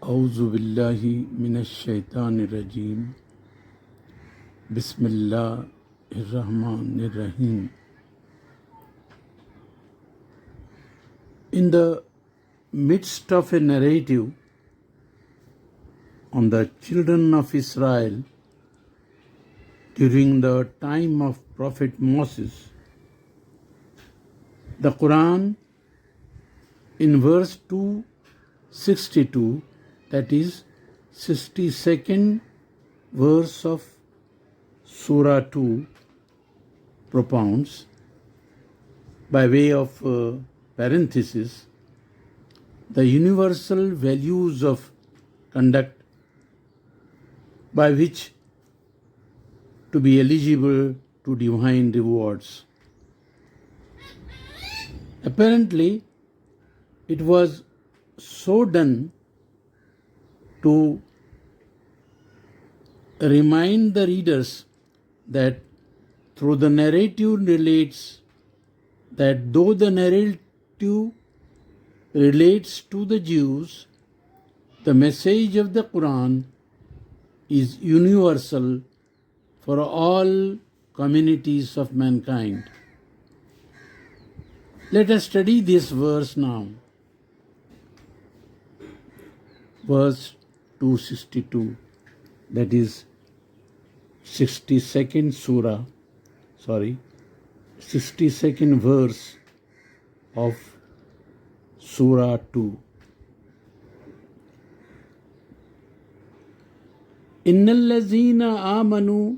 أعوذ بالله من الشيطان الرجيم بسم الله الرحمن الرحيم. In the midst of a narrative on the children of Israel during the time of Prophet Moses, the Qur'an in verse 262, that is 62nd verse of Surah 2, propounds by way of parenthesis the universal values of conduct by which to be eligible to divine rewards. Apparently, it was so done to remind the readers that through the narrative relates that though the narrative relates to the Jews, the message of the Qur'an is universal for all communities of mankind. Let us study this verse now. Verse 262, that is 62nd verse of Surah 2. إن الذين آمنوا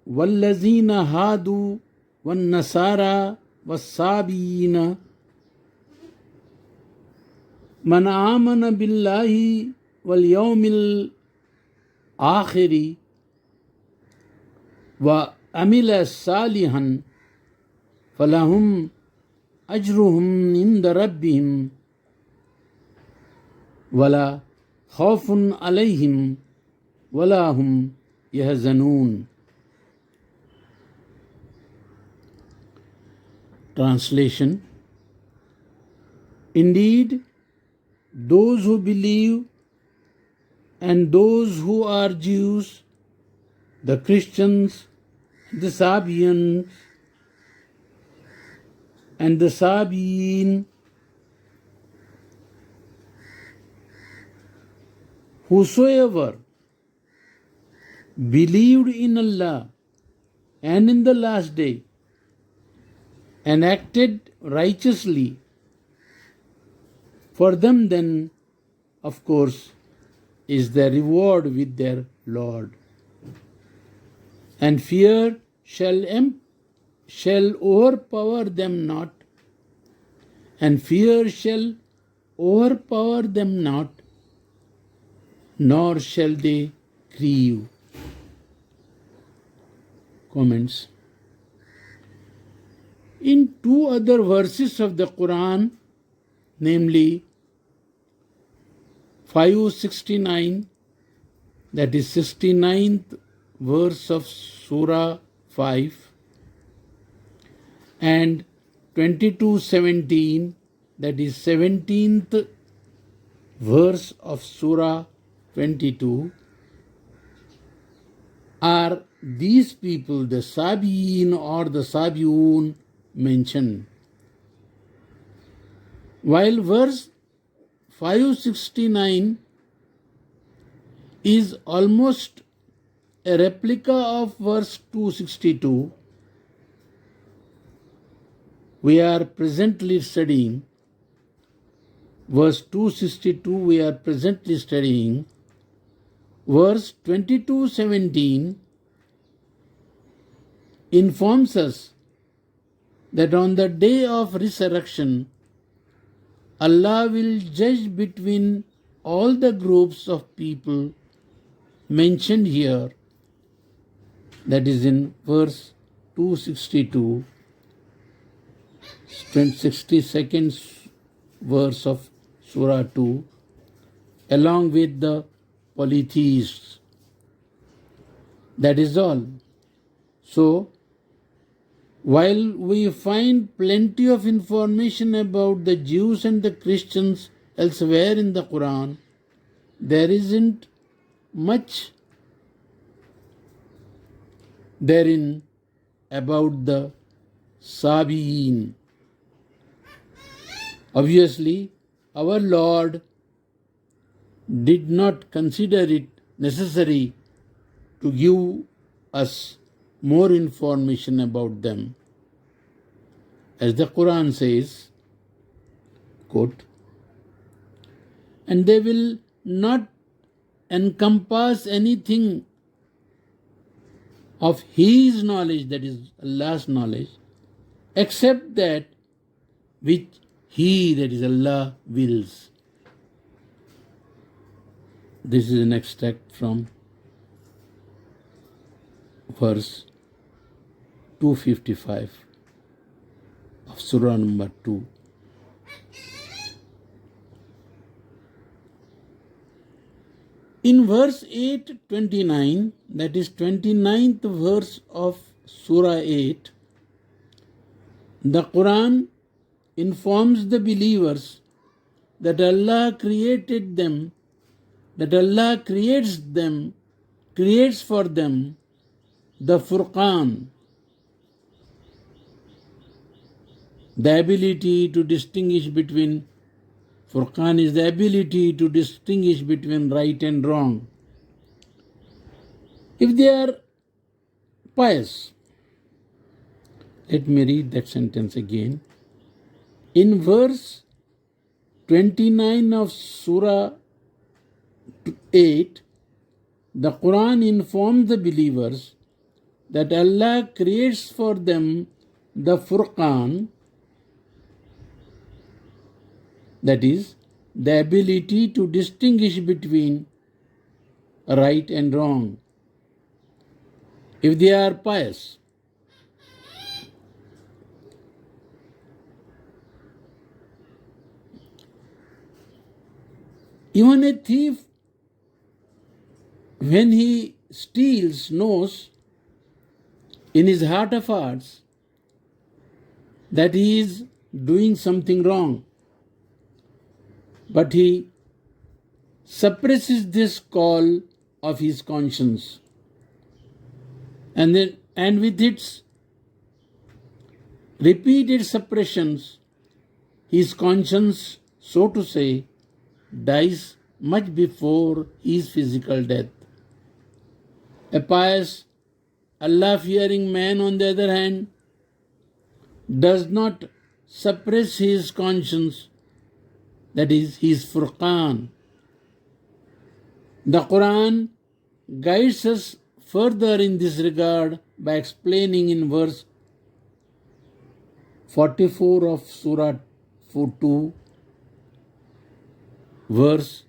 والذين هادوا والنصارى والصابئين من آمن بالله واليوم الآخر وعمل صالحا فلهم أجرهم عند ربهم ولا خوف عليهم ولا هم يحزنون. Translation: Indeed, those who believe and those who are Jews, the Christians, the Sabians, and the Sabiin, whosoever believed in Allah and in the last day and acted righteously, for them then, of course, is the reward with their Lord. And fear shall overpower them not, and fear shall overpower them not, nor shall they grieve. Comments. In two other verses of the Qur'an, namely 569, that is 69th verse of Surah 5, and 22:17, that is 17th verse of Surah 22, are these people, the Sabiin or the Sabiun, mentioned. While verse 569 is almost a replica of verse 262, we are presently studying. Verse 262 we are presently studying. Verse 22:17 informs us that on the day of resurrection, Allah will judge between all the groups of people mentioned here, that is in verse 262, 62nd verse of Surah 2, along with the polytheists. That is all. So, while we find plenty of information about the Jews and the Christians elsewhere in the Quran, there isn't much therein about the Sabiin. Obviously, our Lord did not consider it necessary to give us more information about them. As the Qur'an says, quote, and they will not encompass anything of His knowledge, that is Allah's knowledge, except that which He, that is Allah, wills. This is an extract from verse 255 of Surah number 2. In verse 8:29, that is 29th verse of Surah 8, the Quran informs the believers that Allah created them, that Allah creates for them the Furqan, the ability to distinguish between Furqan is the ability to distinguish between right and wrong. If they are pious, let me read that sentence again. In verse 29 of Surah 8, the Quran informs the believers that Allah creates for them the Furqan, that is, the ability to distinguish between right and wrong. If they are pious, even a thief, when he steals, knows in his heart of hearts that he is doing something wrong, but he suppresses this call of his conscience, and with its repeated suppressions, his conscience, so to say, dies much before his physical death. A pious, Allah-fearing man, on the other hand, does not suppress his conscience, that is, his Furqan. The Quran guides us further in this regard by explaining in verse 44 of Surah 2, verse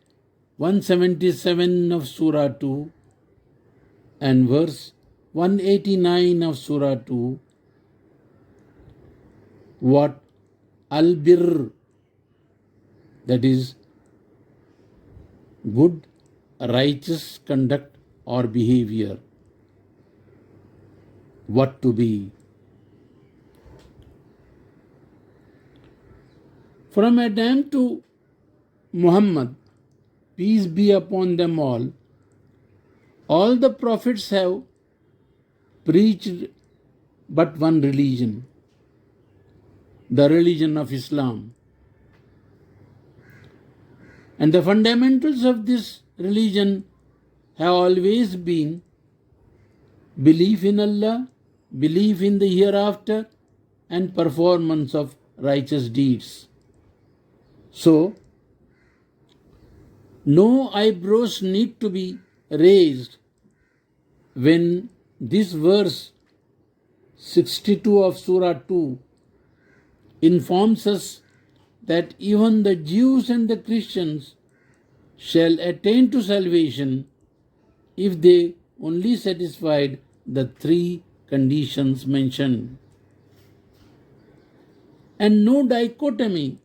177 of Surah 2, and verse 189 of Surah 2, what al-birr, that is, good, righteous conduct or behavior, what to be. From Adam to Muhammad, peace be upon them all the prophets have preached but one religion, the religion of Islam. And the fundamentals of this religion have always been belief in Allah, belief in the hereafter, and performance of righteous deeds. So, no eyebrows need to be raised when this verse 62 of Surah 2 informs us that even the Jews and the Christians shall attain to salvation if they only satisfied the three conditions mentioned. And no dichotomy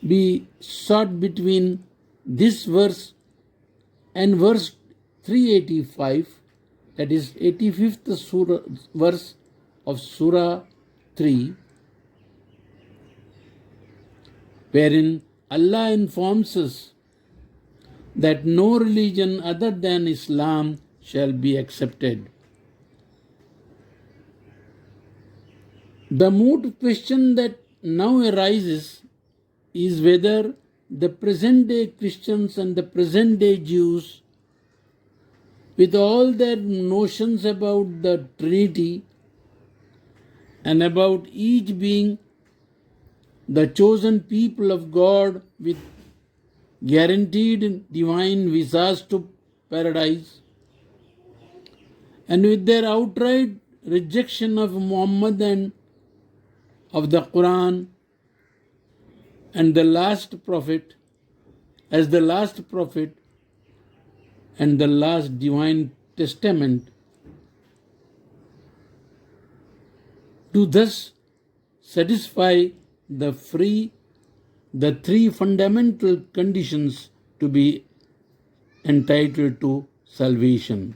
be sought between this verse and verse 385, that is 85th verse of Surah 3, wherein Allah informs us that no religion other than Islam shall be accepted. The moot question that now arises is whether the present day Christians and the present day Jews, with all their notions about the Trinity and about each being the chosen people of God with guaranteed divine visas to paradise, and with their outright rejection of Muhammad and of the Qur'an and the last prophet as the last prophet and the last divine testament, to thus satisfy the three fundamental conditions to be entitled to salvation.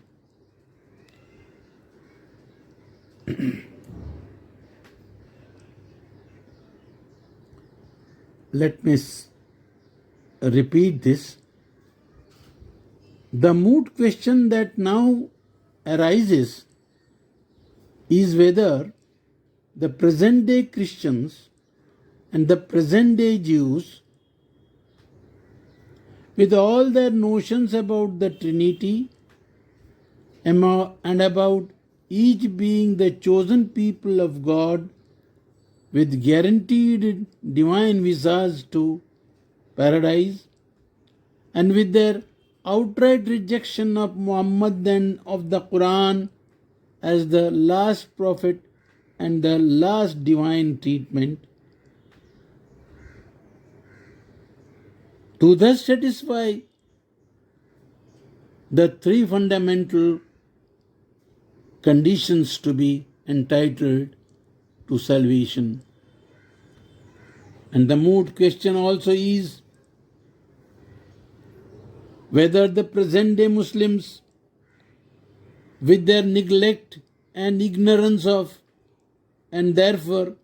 Let me repeat this. The moot question that now arises is whether the present day Christians and the present day Jews, with all their notions about the Trinity and about each being the chosen people of God with guaranteed divine visas to paradise, and with their outright rejection of Muhammad and of the Qur'an as the last prophet and the last divine treatment, to thus satisfy the three fundamental conditions to be entitled to salvation. And the moot question also is whether the present day Muslims, with their neglect and ignorance of, and therefore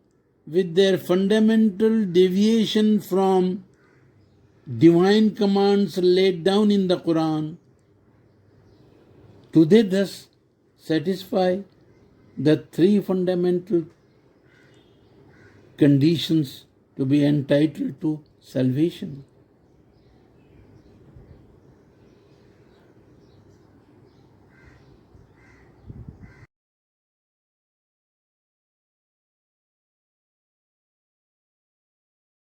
with their fundamental deviation from divine commands laid down in the Qur'an, do they thus satisfy the three fundamental conditions to be entitled to salvation?